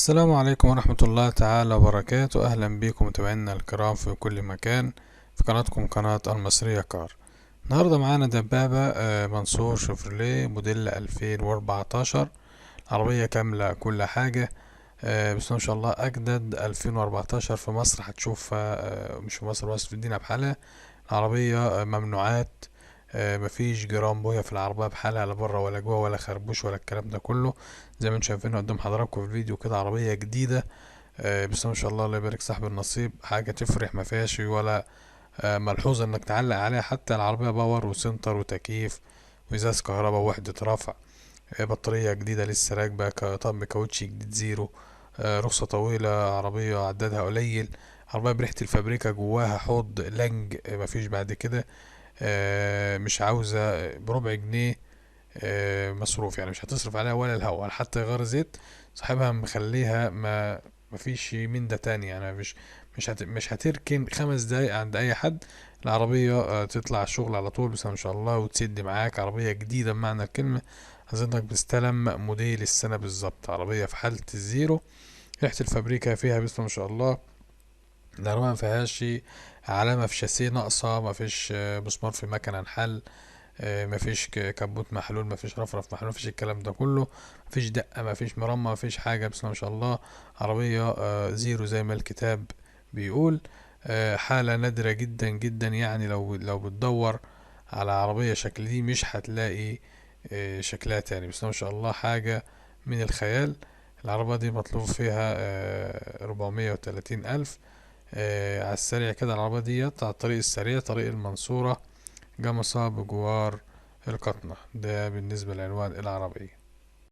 السلام عليكم ورحمة الله تعالى وبركاته. أهلا بكم متابعينا الكرام في كل مكان في قناتكم قناة المصرية كار. النهاردة معانا دبابة منصور شيفروليه موديل 2014. عربية كاملة كل حاجة. بسم الله ما شاء الله، أجدد 2014 في مصر هتشوفها. مش في مصر بس، في الدنيا بحالها. العربية ممنوعات. مفيش جرام بويا في العربية بحالها، لا بره ولا جوه ولا خربوش ولا الكلام ده كله. زي ما انتم شايفين قدام حضراتكم في الفيديو كده، عربية جديدة. بسم الله ما شاء الله، الله يبارك صاحب النصيب. حاجة تفرح، ما فيهاش ولا ملحوظة انك تعلق عليها. حتى العربية باور وسنتر وتكييف وإزاز كهرباء ووحدة رفع. بطارية جديدة لسه راكبة، طقم كاوتش جديد زيرو. رخصة طويلة، عربية عدادها قليل. عربية بريحة الفابريكا، جواها حوض لنج مفيش بعد كده. مش عاوزة بربع جنيه مصروف، يعني مش هتصرف عليها ولا الهوا ولا حتى غير زيت. صاحبها مخليها ما مفيش من ده تاني، يعني مش هتركن 5 دقايق عند اي حد. العربية تطلع الشغل على طول، بس ما شاء الله، وتسد معاك. عربية جديدة بمعنى الكلمة، اظنك بستلم موديل السنة بالظبط. عربية في حالة الزيرو، ريحة الفابريكا فيها بسم الله ما شاء الله. العربية ما فيهاش علامة في شاسيه ناقصة، ما فيش مسمار في مكنة انحل. مفيش كبوت محلول، مفيش رفرف محلول، مفيش الكلام ده كله. مفيش دقة، مفيش مرمى، مفيش حاجة. بسم الله ما شاء الله، عربية زيرو زي ما الكتاب بيقول. حالة نادرة جدا جدا، يعني لو بتدور على عربية شكل دي مش هتلاقي شكلها تاني. بسم الله ما شاء الله، حاجة من الخيال. العربية دي مطلوب فيها 430 ألف. على السريع كده، العربية دي على الطريق السريع، طريق المنصورة، جمصة بجوار القطنة. ده بالنسبة لعنوان العربية.